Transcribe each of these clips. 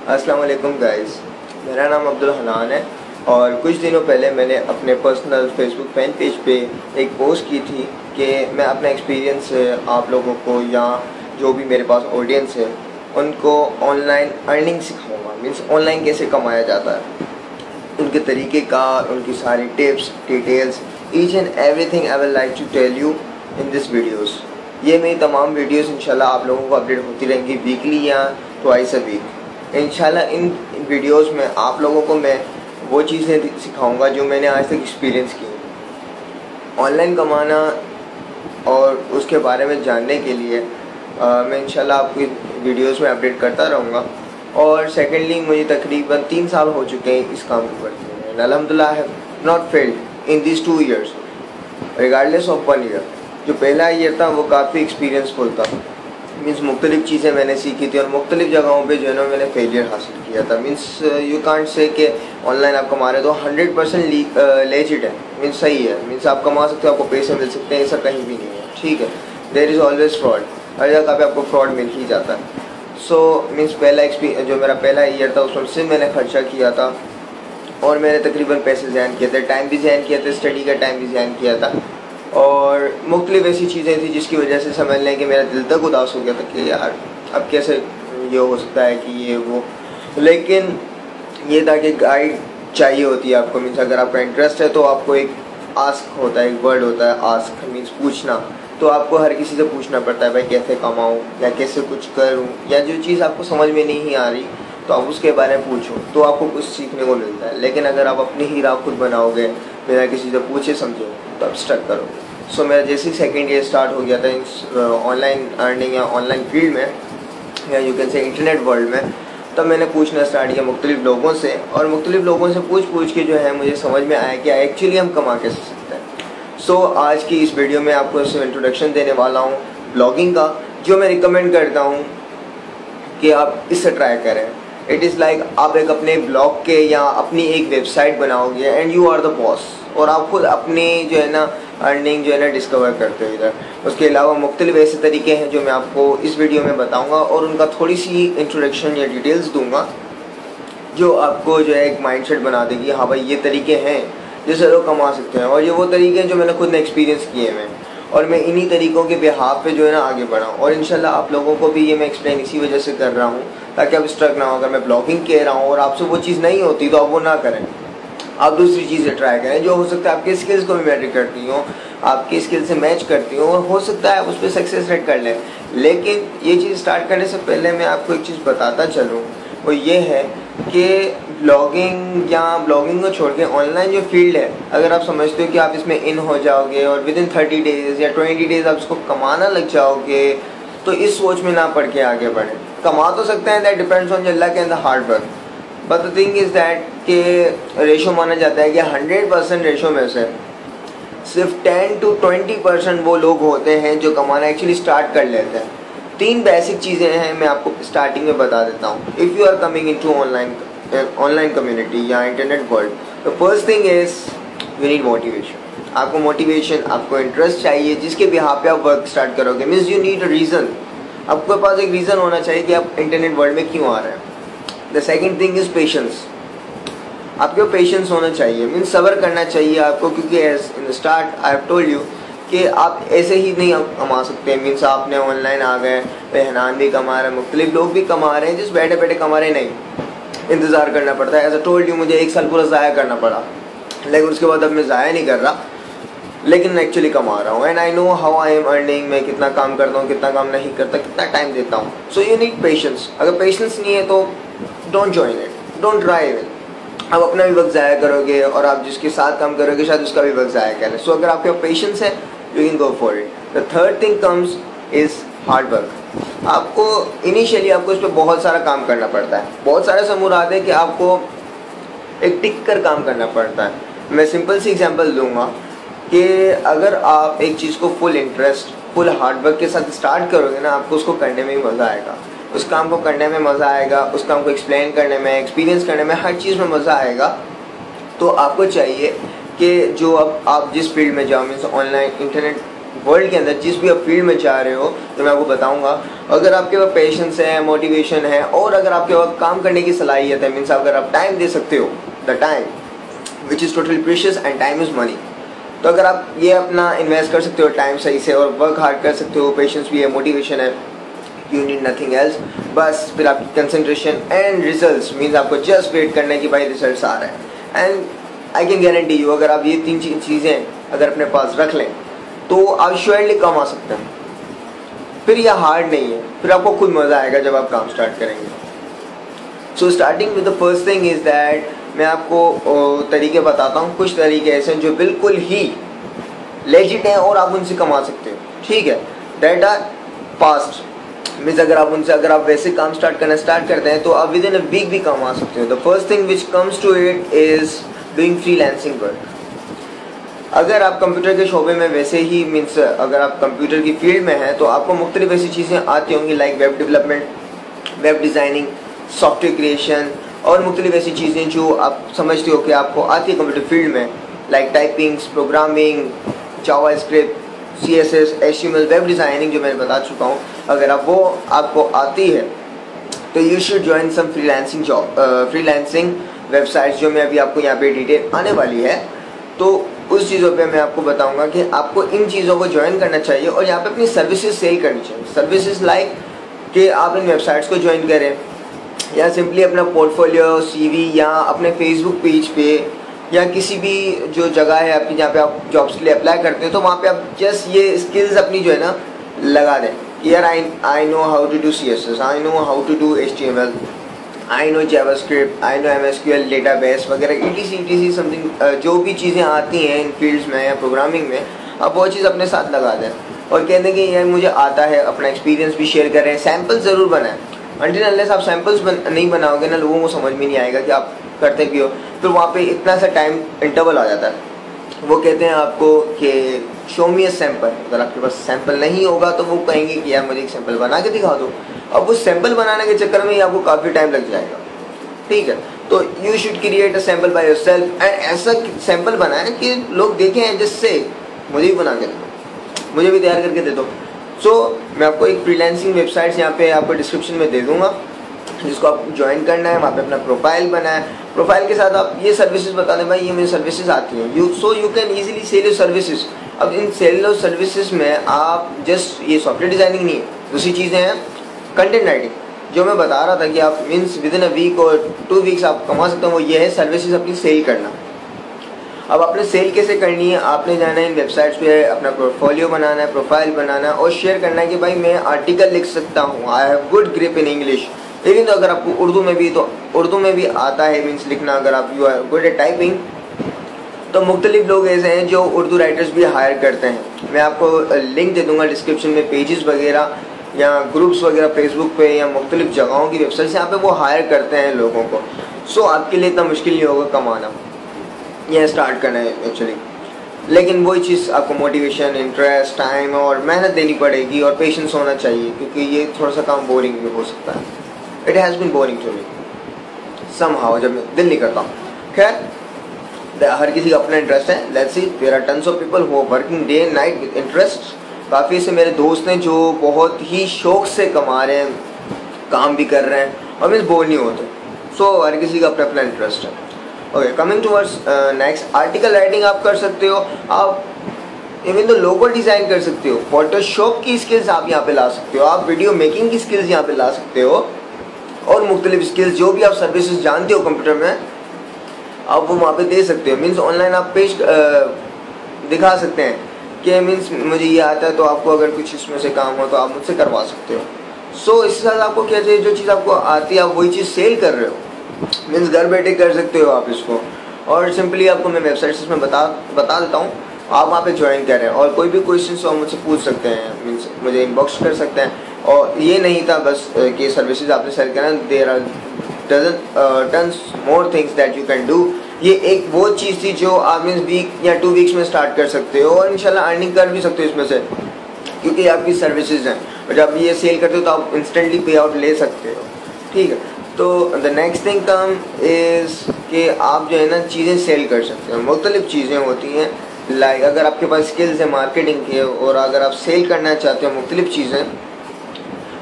अस्सलाम वालेकुम गाइस, मेरा नाम अब्दुल हनान है और कुछ दिनों पहले मैंने अपने पर्सनल फेसबुक फैन पेज पे एक पोस्ट की थी कि मैं अपना एक्सपीरियंस आप लोगों को या जो भी मेरे पास ऑडियंस है उनको ऑनलाइन अर्निंग सिखाऊंगा। मीन्स ऑनलाइन कैसे कमाया जाता है, उनके तरीके का, उनकी सारी tips, details, each and everything I will like to tell you in this videos. ये मेरी तमाम वीडियोस इंशाल्लाह आप लोगों को अपडेट होती रहेंगी वीकली या ट्वाइस अ वीक। इंशाल्लाह इन वीडियोस में आप लोगों को मैं वो चीज़ें सिखाऊंगा जो मैंने आज तक एक्सपीरियंस की। ऑनलाइन कमाना और उसके बारे में जानने के लिए मैं इंशाल्लाह आपको वीडियोस में अपडेट करता रहूँगा। और सेकेंडली, मुझे तकरीबन 3 साल हो चुके हैं इस काम को करते हुए। अल्हम्दुलिल्लाह I have not failed in this 2 years regardless of 1 year। जो पहला ईयर था वो काफ़ी एक्सपीरियंसफुल था। मीन्स मुख्तलिफ चीज़ें मैंने सीखी थी और मुख्तलिफ जगहों पे जो है ना मैंने फेलियर हासिल किया था। मीन्स यू कांट से कि ऑनलाइन आप कमा रहे तो 100% लेजिट है, मीन्स सही है, मीन्स आप कमा सकते हो, आपको पैसे मिल सकते हैं, ऐसा कहीं भी नहीं है। ठीक है, देयर इज़ ऑलवेज फ्रॉड, हर जगह पे आपको फ्रॉड मिल ही जाता है। सो मीन्स पहला एक्सपीरियंस जो मेरा पहला ईयर था उसमें से मैंने खर्चा किया था और मैंने तकरीबन पैसे ज़ायन किए थे, टाइम भी ज़ायन किया था, स्टडी का टाइम भी ज़ायन किया था और मुख्तलिफ ऐसी चीज़ें थी जिसकी वजह से समझ लें कि मेरा दिल तक उदास हो गया था कि यार अब कैसे ये हो सकता है कि ये वो। लेकिन ये था कि गाइड चाहिए होती है आपको। मीन्स अगर आपका इंटरेस्ट है तो आपको एक आस्क होता है, एक वर्ड होता है आस्क, मीन्स पूछना। तो आपको हर किसी से पूछना पड़ता है भाई कैसे कमाऊँ या कैसे कुछ करूँ, या जो चीज़ आपको समझ में नहीं आ रही तो आप उसके बारे में पूछो तो आपको कुछ सीखने को मिलता है। लेकिन अगर आप अपनी ही राह खुद बनाओगे बिना किसी से पूछे समझे तो आप स्टक करोगे। सो मेरा जैसे ही सेकेंड ईयर स्टार्ट हो गया था इस ऑनलाइन अर्निंग या ऑनलाइन फील्ड में, या you can say internet world में, तब मैंने पूछना स्टार्ट किया मुख्तलिफ लोगों से। और मुख्तलिफ लोगों से पूछ के जो है मुझे समझ में आया कि एक्चुअली हम कमा कैसे सकते हैं। सो आज की इस वीडियो में आपको इंट्रोडक्शन देने वाला हूँ ब्लॉगिंग का, जो मैं रिकमेंड करता हूँ कि आप इससे ट्राई करें। इट इज़ लाइक आप एक अपने ब्लॉग के या अपनी एक वेबसाइट बनाओगे and you are the boss, और आप खुद अपने जो है ना अर्निंग जो है ना डिस्कवर करते हो इधर। उसके अलावा मुख्तलिफ ऐसे तरीके हैं जो मैं आपको इस वीडियो में बताऊंगा और उनका थोड़ी सी इंट्रोडक्शन या डिटेल्स दूंगा जो आपको जो है एक माइंडसेट बना देगी, हाँ भाई ये तरीके हैं जिससे लोग कमा सकते हैं। और ये वो तरीके हैं जो मैंने खुद ने एक्सपीरियंस किए हैं और मैं इन्हीं तरीक़ों के बिहाफ पे जो है ना आगे बढ़ा हूँ। और इंशाल्लाह आप लोगों को भी ये मैं एक्सप्लेन इसी वजह से कर रहा हूँ ताकि आप स्ट्रक ना हो। अगर मैं ब्लॉगिंग कह रहा हूँ और आपसे वो चीज़ नहीं होती तो आप वो ना करें, आप दूसरी चीज़ें ट्राई करें जो हो सकता है आपके स्किल्स को भी मैटर करती हो, आपकी स्किल से मैच करती हो, और हो सकता है उस पर सक्सेस रेट कर लें। लेकिन ये चीज़ स्टार्ट करने से पहले मैं आपको एक चीज़ बताता चलूँ, वो ये है कि ब्लॉगिंग या ब्लॉगिंग को छोड़ के ऑनलाइन जो फील्ड है, अगर आप समझते हो कि आप इसमें इन हो जाओगे और विद इन 30 days या 20 days आप इसको कमाना लग जाओगे, तो इस सोच में ना पड़ के आगे बढ़ें। कमा तो सकते हैं, that depends on your luck and the hard work, but the thing is that कि रेशो माना जाता है कि 100% रेशो में से सिर्फ 10 to 20% वो लोग होते हैं जो कमाना एक्चुअली स्टार्ट कर लेते हैं। 3 बेसिक चीज़ें हैं, मैं आपको स्टार्टिंग में बता देता हूँ। If you are coming into online community या internet world, the first thing is you need motivation. आपको मोटिवेशन, आपको इंटरेस्ट चाहिए जिसके बिहाफ पे आप वर्क स्टार्ट करोगे। Means you need a reason, आपके पास एक रीज़न होना चाहिए कि आप इंटरनेट वर्ल्ड में क्यों आ रहे हैं। The second thing is patience, आपके पेशेंस होना चाहिए, मीन्स सब्र करना चाहिए आपको, क्योंकि as in start I have told you कि आप ऐसे ही नहीं कमा सकते। मीन्स आपने ऑनलाइन आ गए, रहनान भी कमा रहे हैं, मुख्तलिफ लोग भी कमा रहे हैं, जिस बैठे बैठे कमा रहे नहीं, इंतज़ार करना पड़ता है। एज अ टोल्ड यू मुझे 1 साल पूरा ज़ाया करना पड़ा, लेकिन उसके बाद अब मैं ज़ाया नहीं कर रहा, लेकिन मैं एक्चुअली कमा रहा हूँ। And I know how I am earning, मैं कितना काम करता हूँ, कितना काम नहीं करता, कितना टाइम देता हूँ। So you need patience. अगर पेशेंस नहीं है तो don't join it, don't try it. आप अपना भी वक्त ज़ाया करोगे और आप जिसके साथ काम करोगे शायद उसका भी वक्त ज़ाया करें। सो अगर आपके पेशेंस है you can go for it. The third thing comes is hard work. आपको इनिशियली आपको इस पर बहुत सारा काम करना पड़ता है। बहुत सारे से मुराद है कि आपको एक टिक कर काम करना पड़ता है। मैं सिंपल सी एग्जांपल दूंगा कि अगर आप एक चीज़ को full interest, full hard work के साथ स्टार्ट करोगे ना, आपको उसको करने में ही मज़ा आएगा। उस काम को करने में मज़ा आएगा, उस काम को एक्सप्लेन करने में, एक्सपीरियंस करने में, हर चीज़ में मज़ा आएगा। तो आपको चाहिए कि जो अब आप जिस फील्ड में जाओ, मीन्स ऑनलाइन इंटरनेट वर्ल्ड के अंदर जिस भी आप फील्ड में जा रहे हो, तो मैं आपको बताऊंगा, अगर आपके पास पेशेंस है, मोटिवेशन है और अगर आपके पास काम करने की सलाहियत है, मीन्स अगर आप टाइम दे सकते हो, the time which is totally precious and time is money, तो अगर आप ये अपना इन्वेस्ट कर सकते हो टाइम सही से और वर्क हार्ड कर सकते हो, पेशेंस भी है, मोटिवेशन है, यू नीड नथिंग एल्स, बस फिर आपकी कंसंट्रेशन एंड रिजल्ट्स, मीन्स आपको जस्ट वेट करना है कि भाई रिजल्ट्स आ रहे हैं। And I can guarantee you, अगर आप ये 3 चीज़ें अगर अपने पास रख लें तो आप श्योरली कमा सकते हैं। फिर यह हार्ड नहीं है, फिर आपको खुद मज़ा आएगा जब आप काम स्टार्ट करेंगे। So starting with the first thing is that, मैं आपको तरीके बताता हूँ, कुछ तरीके ऐसे हैं जो बिल्कुल ही लेजिट हैं और आप उनसे कमा सकते हो, ठीक है, दैट आर फास्ट, मीन्स अगर आप वैसे काम स्टार्ट करते हैं तो आप विद इन अ वीक भी कमा सकते हो। The first thing which comes to it is doing freelancing work. अगर आप कंप्यूटर के शोबे में वैसे ही, मीन्स अगर आप कंप्यूटर की फील्ड में हैं तो आपको मुख्तलिफ ऐसी चीज़ें आती होंगी like web development, web designing, software creation और मुख्तलिफ ऐसी चीज़ें जो आप समझते हो कि आपको आती है कंप्यूटर फील्ड में, like typings, programming, JavaScript, CSS, HTML, web designing जो मैंने बता चुका हूँ। अगर आप वो आपको आती है तो you should join some freelancing job, freelancing websites, जो मैं अभी आपको यहाँ पे डिटेल आने वाली है, तो उस चीज़ों पे मैं आपको बताऊंगा कि आपको इन चीज़ों को ज्वाइन करना चाहिए और यहाँ पे अपनी सर्विसेज सेल करनी चाहिए। सर्विसेज लाइक कि आप इन वेबसाइट्स को ज्वाइन करें या सिंपली अपना पोर्टफोलियो, CV या अपने फेसबुक पेज पे या किसी भी जो जगह है आपकी जहाँ पे आप जॉब्स के लिए अप्लाई करते हो, तो वहाँ पे आप जस्ट ये स्किल्स अपनी जो है ना लगा दें कि यार I know how to do CSS, I know how to do HTML, I know JavaScript, I know MSQL database वगैरह ETC समथिंग, जो भी चीज़ें आती हैं इन फील्ड्स में या प्रोग्रामिंग में, आप वो चीज़ अपने साथ लगा दें और कह दें कि यार मुझे आता है, अपना एक्सपीरियंस भी शेयर करें, सैम्पल ज़रूर बनाएं। अनटिल अनलेस आप सैम्पल्स नहीं बनाओगे ना, लोगों को समझ में नहीं आएगा कि आप करते भी हो। फिर वहाँ पे इतना सा टाइम इंटरवल आ जाता है, वो कहते हैं आपको कि शो मी अ सैम्पल। अगर आपके पास सैम्पल नहीं होगा तो वो कहेंगे कि यार मुझे एक सैम्पल बना के दिखा दो। अब वो सैम्पल बनाने के चक्कर में ही आपको काफ़ी टाइम लग जाएगा, ठीक है। तो you should create a sample by yourself and ऐसा सैम्पल बनाएं कि लोग देखें जिससे मुझे भी बना के दे दो, मुझे भी तैयार करके दे दो। सो मैं आपको एक फ्रीलांसिंग वेबसाइट्स यहाँ पे आपको डिस्क्रिप्शन में दे दूँगा, जिसको आप ज्वाइन करना है। वहाँ पे अपना प्रोफाइल बनाए, प्रोफाइल के साथ आप ये सर्विसेज बता दें, भाई ये मेरी सर्विसेज आती हैं, you can easily sell your services. अब इन सेल योर सर्विसेज में आप जस्ट ये सॉफ्टवेयर डिज़ाइनिंग नहीं है, दूसरी चीज़ें हैं कंटेंट राइटिंग, जो मैं बता रहा था कि आप means within a week और 2 वीक्स आप कमा सकते हो, वो ये है सर्विसेज अपनी सेल करना। अब आपने सेल कैसे करनी है, आपने जाना है इन वेबसाइट्स पे, अपना पोर्टफोलियो बनाना है, प्रोफाइल बनाना है और शेयर करना है कि भाई मैं आर्टिकल लिख सकता हूँ, I have good grip in English. लेकिन तो अगर आपको उर्दू में भी आता है मीन्स लिखना, अगर आप you are good at typing, तो मुख्तलिफ लोग ऐसे हैं जो उर्दू राइटर्स भी हायर करते हैं। मैं आपको लिंक दे दूँगा डिस्क्रिप्शन में, पेजेस वगैरह या ग्रुप्स वगैरह फेसबुक पे या मुख्तलिफ जगहों की वेबसाइट्स, यहाँ पे वो हायर करते हैं लोगों को। सो आपके लिए इतना मुश्किल नहीं होगा कमाना या स्टार्ट करना है एक्चुअली, लेकिन वही चीज़ आपको मोटिवेशन, इंटरेस्ट, टाइम और मेहनत देनी पड़ेगी और पेशेंस होना चाहिए, क्योंकि ये थोड़ा सा काम बोरिंग भी हो सकता है। It has been boring to me somehow, जब मैं दिल नहीं करता हूँ। खैर हर किसी का अपना इंटरेस्ट है, let's see, there are tons of people who are working day and night with interest. काफ़ी से मेरे दोस्त हैं जो बहुत ही शौक से कमा रहे हैं, काम भी कर रहे हैं और मीन्स बोर नहीं होते। सो हर किसी का अपना अपना इंटरेस्ट है। Okay, coming towards next, article writing आप कर सकते हो, आप इवन तो लोगो डिज़ाइन कर सकते हो, फोटोशॉप की स्किल्स आप यहाँ पे ला सकते हो, आप वीडियो मेकिंग की स्किल्स यहाँ पे ला सकते हो और मुख्तलिफ स्किल्स जो भी आप सर्विसेज जानते हो कंप्यूटर में, आप वो वहाँ पे दे सकते हो। मीन्स ऑनलाइन आप पेज दिखा सकते हैं कि मीन्स मुझे ये आता है, तो आपको अगर कुछ इसमें से काम हो तो आप मुझसे करवा सकते हो। सो इसके साथ आपको क्या चाहिए, जो चीज़ आपको आती है आप वही चीज़ सेल कर रहे हो, मीन्स घर बैठे कर सकते हो आप इसको। और सिंपली आपको मैं वेबसाइट्स में बता देता हूँ, आप वहाँ पे ज्वाइन करें और कोई भी क्वेश्चन हो मुझसे पूछ सकते हैं, मीन्स मुझे इनबॉक्स कर सकते हैं। और ये नहीं था बस कि सर्विसेज आपने सेल करना, there are tons more things that you can do. ये एक वो चीज़ थी जो आप मीन्स वीक या 2 वीक्स में स्टार्ट कर सकते हो और इंशाल्लाह अर्निंग कर भी सकते हो इसमें से, क्योंकि आपकी सर्विसेज हैं और जब ये सेल करते हो तो आप इंस्टेंटली पे आउट ले सकते हो, ठीक है। तो the next thing come is कि आप जो है ना चीज़ें सेल कर सकते हो। मुख्तलिफ चीज़ें होती हैं लाइक अगर आपके पास स्किल्स है मार्केटिंग के और अगर आप सेल करना चाहते हो मुख्तलिफ चीज़ें,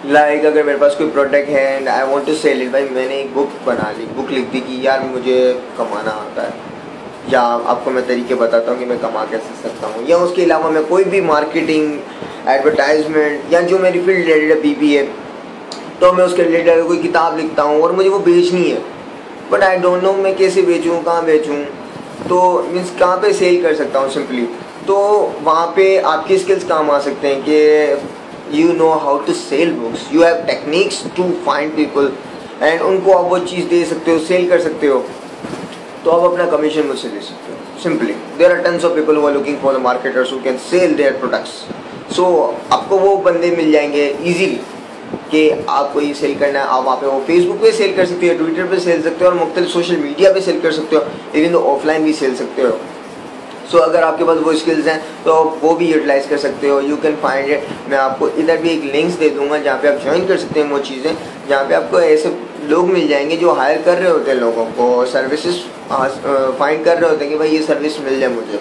लाइक अगर मेरे पास कोई प्रोडक्ट है and I want to sell it, भाई मैंने एक बुक बना ली, बुक लिख दी कि यार मुझे कमाना आता है, या आपको मैं तरीके बताता हूँ कि मैं कमा कैसे सकता हूँ, या उसके अलावा मैं कोई भी मार्केटिंग एडवर्टाइजमेंट या जो मेरी फील्ड रिलेटेड है बीबी है, तो मैं उसके रिलेटेड कोई किताब लिखता हूँ और मुझे वो बेचनी है, बट आई डोंट नो मैं कैसे बेचूँ, कहाँ बेचूँ, तो मीन्स कहाँ पे सेल कर सकता हूँ सिंपली। तो वहाँ पे आपकी स्किल्स काम आ सकते हैं कि you know how to sell books, you have techniques to find people and उनको आप वो चीज़ दे सकते हो, सेल कर सकते हो, तो आप अपना कमीशन मुझसे ले सकते हो simply. There are tons of people who are looking for the marketers who can sell their products. So आपको वो बंदे मिल जाएंगे ईजीली कि आपको ये सेल करना है, आप वहाँ पे वो फेसबुक पे सेल कर सकते हो, ट्विटर पे सेल सकते हो और मुख्तलिफ सोशल मीडिया पे सेल कर सकते हो, इवन तो ऑफलाइन भी सेल सकते हो। सो अगर आपके पास वो स्किल्स हैं तो आप वो भी यूटिलाइज कर सकते हो, यू कैन फाइंड इट। मैं आपको इधर भी एक लिंक्स दे दूंगा जहाँ पे आप ज्वाइन कर सकते हैं वो चीज़ें, जहाँ पे आपको ऐसे लोग मिल जाएंगे जो हायर कर रहे होते हैं लोगों को, सर्विसेज फाइंड कर रहे होते हैं कि भाई ये सर्विस मिल जाए मुझे।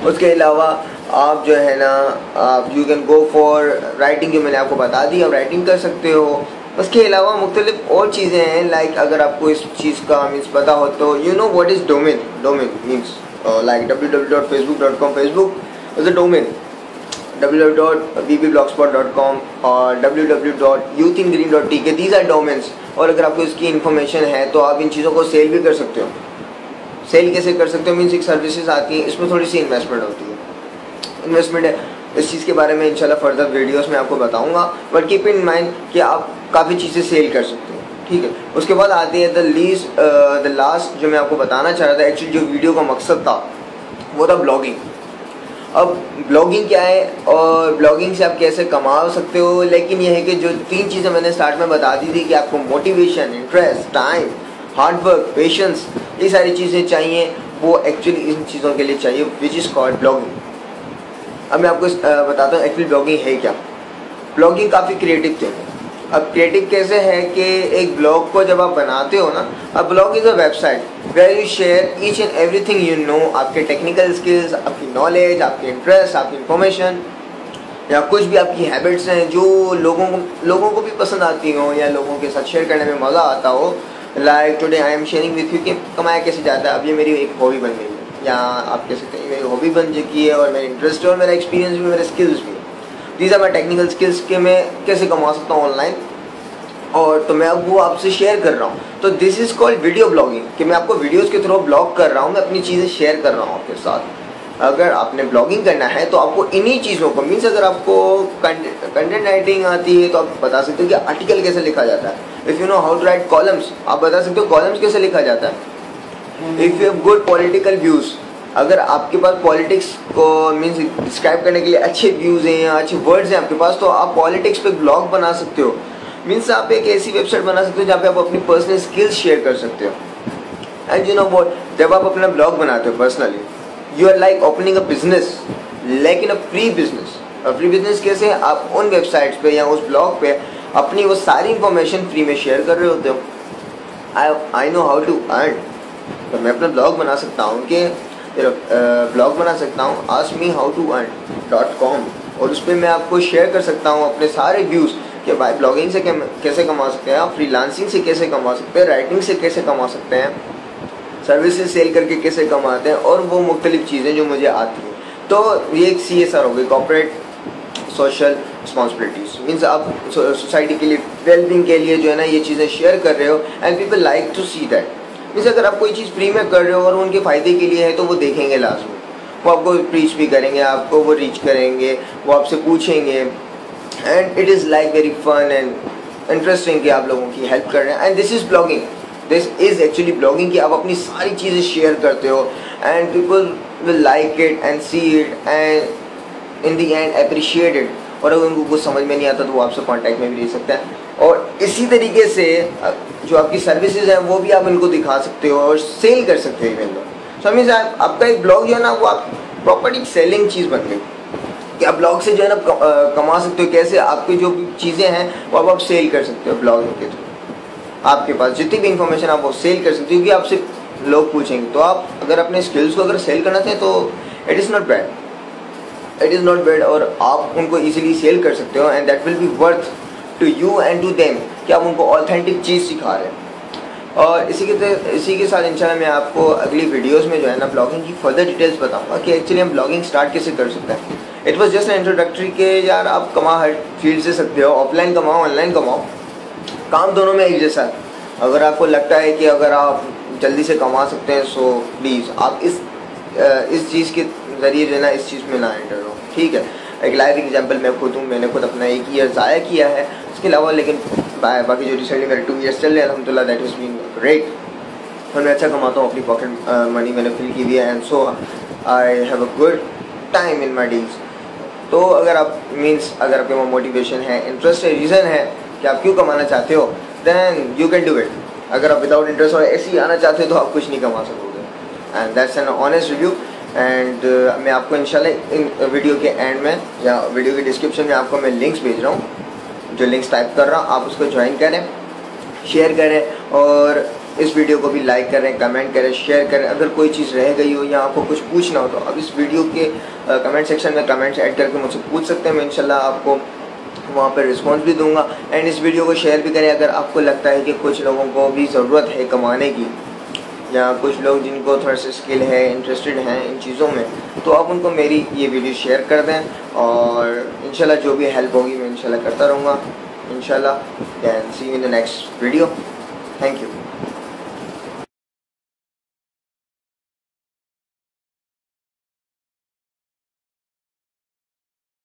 उसके अलावा आप जो है ना आप you can go for writing, जो मैंने आपको बता दी, आप राइटिंग कर सकते हो। उसके अलावा मुख्तलिफ और चीज़ें हैं, लाइक अगर आपको इस चीज़ का मीन्स पता हो तो you know what is domain. Domain means like www.facebook.com, Facebook is a domain, www.bbblogspot.com और www.youthingreen.tk, these are domains। और अगर आपको इसकी इन्फॉर्मेशन है तो आप इन चीज़ों को सेल भी कर सकते हो। सेल कैसे कर सकते हो मीन्स एक सर्विसेज आती हैं, इसमें थोड़ी सी इन्वेस्टमेंट होती है, इन्वेस्टमेंट है, इस चीज़ के बारे में इंशाल्लाह फर्दर वीडियोस में आपको बताऊंगा, बट कीप इन माइंड कि आप काफ़ी चीज़ें सेल कर सकते हो, ठीक है। उसके बाद आती है द लास्ट जो मैं आपको बताना चाह रहा था, एक्चुअली जो वीडियो का मकसद था वो था ब्लॉगिंग। अब ब्लॉगिंग क्या है और ब्लॉगिंग से आप कैसे कमा सकते हो, लेकिन यह है कि जो 3 चीज़ें मैंने स्टार्ट में बता दी थी कि आपको motivation, interest, time, hard work, patience, ये सारी चीज़ें चाहिए, वो एक्चुअली इन चीज़ों के लिए चाहिए, विच इज़ कॉल्ड ब्लॉगिंग। अब मैं आपको बताता हूँ एक्चुअली ब्लॉगिंग है क्या। ब्लॉगिंग काफ़ी क्रिएटिव थे। अब क्रिएटिव कैसे है कि एक ब्लॉग को जब आप बनाते हो ना, अब blog is a website where you share each and everything you know, आपके टेक्निकल स्किल्स, आपकी नॉलेज, आपके इंटरेस्ट, आपकी इंफॉर्मेशन, या कुछ भी आपकी हैबिट्स हैं जो लोगों को भी पसंद आती हो या लोगों के साथ शेयर करने में मज़ा आता हो। Like today I am sharing with you कि कमाया कैसे जाता है। अब ये मेरी एक हॉबी बन गई है, या आप कह सकते हैं मेरी हॉबी बन चुकी है, और मेरा इंटरेस्ट है और मेरा एक्सपीरियंस भी, मेरे स्किल्स भी। These are my technical skills के मैं कैसे कमा सकता हूँ ऑनलाइन, और तो मैं अब वो आपसे शेयर कर रहा हूँ। तो this is called video blogging, कि मैं आपको वीडियोस के थ्रू ब्लॉग कर रहा हूँ, मैं अपनी चीज़ें शेयर कर रहा हूँ आपके साथ। अगर आपने ब्लॉगिंग करना है तो आपको इन्हीं चीज़ों को मीन्स, अगर आपको कंटेंट राइटिंग आती है तो आप बता सकते हो कि आर्टिकल कैसे लिखा जाता है। If you know how to write columns, आप बता सकते हो कॉलम्स कैसे लिखा जाता है। If you have good political views, अगर आपके पास पॉलिटिक्स को मीन्स डिस्क्राइब करने के लिए अच्छे व्यूज़ हैं या अच्छे वर्ड्स हैं आपके पास, तो आप पॉलिटिक्स पे ब्लॉग बना सकते हो। मीन्स आप एक ऐसी वेबसाइट बना सकते हो जहाँ पे आप अपनी पर्सनल स्किल्स शेयर कर सकते हो। एंड यू नो व्हाट, जब आप अपना ब्लॉग बनाते हो personally, you are like opening a business, लेकिन a free business. Free business कैसे, आप उन वेबसाइट्स पे या उस ब्लॉग पे अपनी वो सारी इंफॉर्मेशन फ्री में शेयर कर रहे होते हो। I know how to earn, तो मैं अपना ब्लॉग बना सकता हूँ कि ब्लॉग बना सकता हूँ askmehowtoearn.com, और उस पर मैं आपको शेयर कर सकता हूँ अपने सारे व्यूज़ कि भाई ब्लॉगिंग से कैसे कमा सकते हैं आप, फ्रीलांसिंग से कैसे कमा सकते हैं, राइटिंग से कैसे कमा सकते हैं, सर्विसेज सेल करके कैसे कमाते हैं, और वो मुख्तलिफ चीज़ें जो मुझे आती हैं। तो ये एक CSR हो गई, कॉर्पोरेट सोशल रिस्पॉन्सिबिलिटीज़। मीन्स आप सोसाइटी के लिए, वेलबींग के लिए जो है ना ये चीज़ें शेयर कर रहे हो, and people like to see that. Means अगर आप कोई चीज़ फ्री में कर रहे हो और उनके फ़ायदे के लिए है तो वो देखेंगे लाजमी, वो आपको रीच भी करेंगे, आपको वो रीच करेंगे, वो आपसे पूछेंगे, and it is like very fun and interesting कि आप लोगों की हेल्प कर रहे हैं। And this is blogging, this is actually blogging कि आप अपनी सारी चीज़ें शेयर करते हो, and people will like it and see it and in the end appreciate it. और अगर उनको कुछ समझ में नहीं आता तो वो आपसे कांटेक्ट में भी ले सकते हैं। और इसी तरीके से जो आपकी सर्विसेज हैं वो भी आप इनको दिखा सकते हो और सेल कर सकते हो इवन दो। सो मीन्स आपका एक ब्लॉग जो है ना वो आप प्रॉपर्टी सेलिंग चीज़ बन गई कि आप ब्लॉग से जो है ना कमा सकते हो। कैसे, आपकी जो भी चीज़ें हैं वो आप सेल कर सकते हो ब्लॉगिंग के थ्रू। आपके पास जितनी भी इंफॉर्मेशन आप वो सेल कर सकते हो, क्योंकि आपसे लोग पूछेंगे। तो आप अगर अपने स्किल्स को अगर सेल करना चाहें तो it is not bad, it is not bad, और आप उनको ईजिली सेल कर सकते हो, and that will be worth to you and to them कि आप उनको ऑथेंटिक चीज़ सिखा रहे हैं। और इसी के साथ इंशाल्लाह मैं आपको अगली वीडियोस में जो है ना ब्लॉगिंग की फर्दर डिटेल्स बताऊंगा कि एक्चुअली हम ब्लॉगिंग स्टार्ट कैसे कर सकते हैं। It was just an introductory के यार आप कमा हर फील्ड से सकते हो, ऑफलाइन कमाओ ऑनलाइन कमाओ, काम दोनों में एक जैसा है। अगर आपको लगता है कि अगर आप जल्दी से कमा सकते हैं सो प्लीज़ आप इस चीज़ के ज़रिए जो है ना इस चीज़ में ना एंटर हो, ठीक है। एक लाइव एग्जांपल मैं खुद हूँ, मैंने खुद अपना 1 ईयर ज़ाया किया है, उसके अलावा लेकिन बाकी जो रिसेंटली मेरे 2 ईयर्स चल रहे हैं अल्हम्दुलिल्लाह दैट इज़ बीन ग्रेट, और मैं अच्छा कमाता हूँ, अपनी पॉकेट मनी मैंने फिल की हुई है, and so I have a good time in my deals. तो अगर आप अगर आपके वहाँ मोटिवेशन है, इंटरेस्ट है, रीज़न है कि आप क्यों कमाना चाहते हो, then you can do it. अगर आप विदाउट इंटरेस्ट और ऐसे ही आना चाहते हो तो आप कुछ नहीं कमा सकोगे, and that's an honest review. And मैं आपको इंशाल्लाह इन वीडियो के एंड में या वीडियो के डिस्क्रिप्शन में आपको मैं लिंक्स भेज रहा हूँ, जो लिंक्स टाइप कर रहा हूँ आप उसको ज्वाइन करें, शेयर करें, और इस वीडियो को भी लाइक करें, कमेंट करें, शेयर करें। अगर कोई चीज़ रह गई हो या आपको कुछ पूछना हो तो अब इस वीडियो के कमेंट सेक्शन में कमेंट्स ऐड करके मुझसे पूछ सकते हैं, मैं इंशाल्लाह आपको वहाँ पर रिस्पॉन्स भी दूंगा। एंड इस वीडियो को शेयर भी करें अगर आपको लगता है कि कुछ लोगों को भी ज़रूरत है कमाने की, या कुछ लोग जिनको थोड़ा सा स्किल है, इंटरेस्टेड हैं इन चीज़ों में, तो आप उनको मेरी ये वीडियो शेयर कर दें, और इंशाल्लाह जो भी हेल्प होगी मैं इंशाल्लाह करता रहूँगा। इंशाल्लाह can see you in the next video. Thank you.